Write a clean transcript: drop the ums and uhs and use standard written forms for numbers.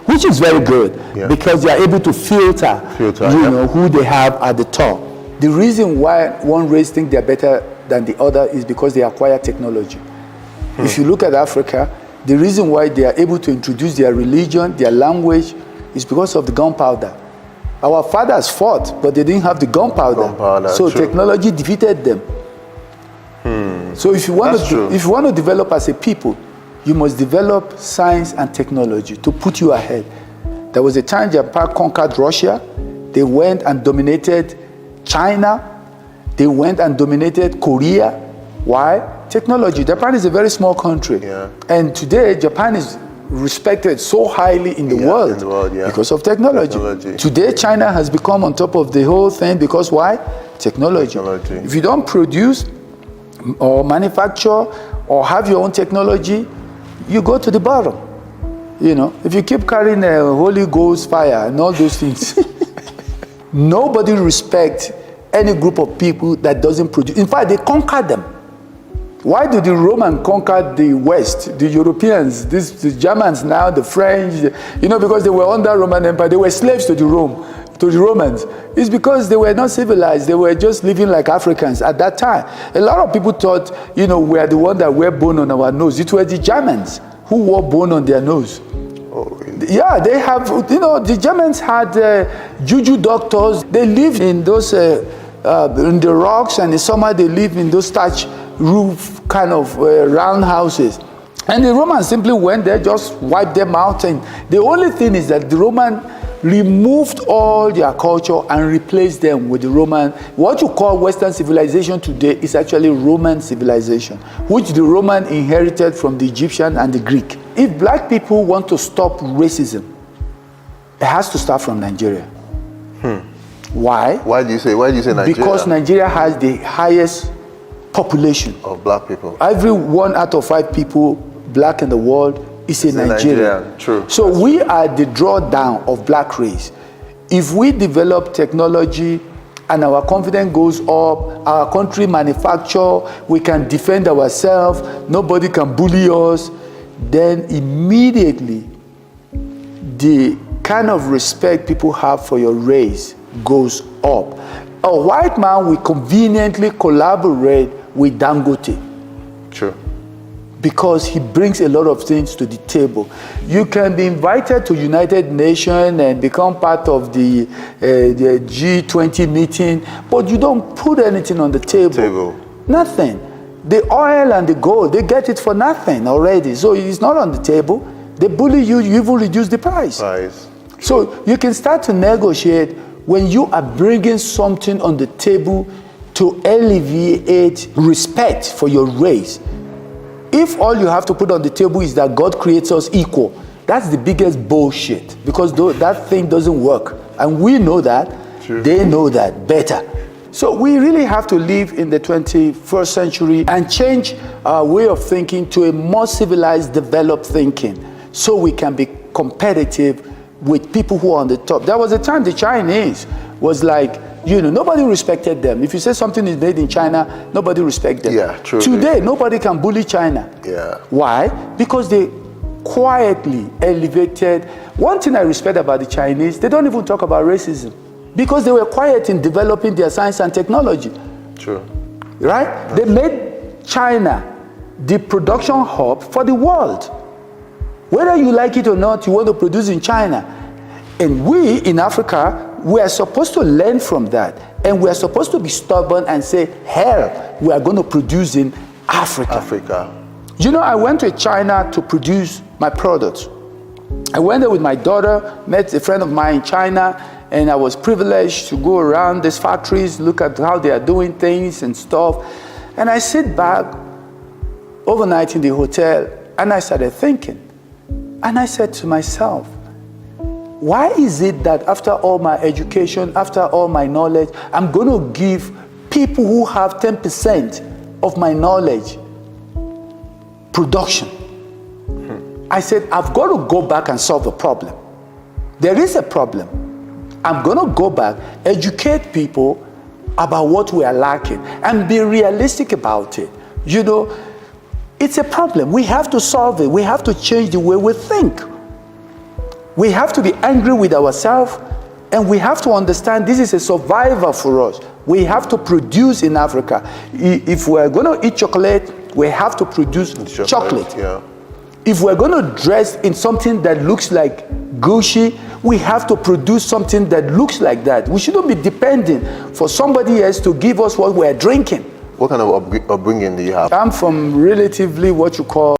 which is very good because they are able to filter who they have at the top. The reason why one race think they're better than the other is because they acquire technology. If you look at Africa, the reason why they are able to introduce their religion, their language, is because of the gunpowder. Our fathers fought, but they didn't have the gunpowder. So technology defeated them. So if you want to develop as a people, you must develop science and technology to put you ahead. There was a time Japan conquered Russia. They went and dominated China. They went and dominated Korea. Why? Technology. Japan is a very small country. And today, Japan is respected so highly in the world because of technology. Today, China has become on top of the whole thing because why? Technology. If you don't produce or manufacture or have your own technology, you go to the bottom. You know, if you keep carrying a Holy Ghost fire and all those things, nobody respects any group of people that doesn't produce. In fact, they conquer them. Why did the Romans conquer the West, the Europeans, the Germans now, the French, because they were under Roman Empire, they were slaves to the Romans. It's because they were not civilized. They were just living like Africans at that time. A lot of people thought, we are the one that wear bone on our nose. It was the Germans who wore bone on their nose. Oh, really? Yeah, they have, the Germans had juju doctors. They lived in those, in the rocks, and in summer they lived in those thatch roof kind of round houses. And the Romans simply went there, just wiped them out. And the only thing is that the Roman removed all their culture and replaced them with the Roman. What you call Western civilization today is actually Roman civilization, which the Roman inherited from the Egyptian and the Greek. If black people want to stop racism, it has to start from Nigeria. Why? Why do you say Nigeria? Because Nigeria has the highest population of black people. Every 1 out of 5 people black in the world is a Nigerian. True. So we are the drawdown of black race. If we develop technology and our confidence goes up, our country manufacture, we can defend ourselves, nobody can bully us, then immediately the kind of respect people have for your race goes up. A white man will conveniently collaborate with Dangote. True. Because he brings a lot of things to the table. You can be invited to United Nations and become part of the G20 meeting, but you don't put anything on the table. Nothing. The oil and the gold, they get it for nothing already. So it's not on the table. They bully you, you even reduce the price. So you can start to negotiate when you are bringing something on the table to alleviate respect for your race. If all you have to put on the table is that God creates us equal, that's the biggest bullshit, because that thing doesn't work. And we know that. True. They know that better. So we really have to live in the 21st century and change our way of thinking to a more civilized, developed thinking, so we can be competitive with people who are on the top. There was a time the Chinese was like, nobody respected them. If you say something is made in China, nobody respects them. Yeah, true. Today, nobody can bully China. Yeah. Why? Because they quietly elevated. One thing I respect about the Chinese, they don't even talk about racism, because they were quiet in developing their science and technology. True. Right? They made China the production hub for the world. Whether you like it or not, you want to produce in China. And we in Africa, we are supposed to learn from that. And we are supposed to be stubborn and say, hell, we are going to produce in Africa. I went to China to produce my products. I went there with my daughter, met a friend of mine in China, and I was privileged to go around these factories, look at how they are doing things and stuff. And I sit back overnight in the hotel, and I started thinking. And I said to myself, why is it that after all my education, after all my knowledge, I'm going to give people who have 10% of my knowledge production? I said, I've got to go back and solve a problem. There is a problem. I'm going to go back, educate people about what we are lacking, and be realistic about it. It's a problem. We have to solve it. We have to change the way we think. We have to be angry with ourselves, and we have to understand this is a survival for us. We have to produce in Africa. If we're going to eat chocolate, we have to produce chocolate. Yeah. If we're going to dress in something that looks like Gucci, we have to produce something that looks like that. We shouldn't be depending for somebody else to give us what we're drinking. What kind of upbringing do you have? I'm from relatively what you call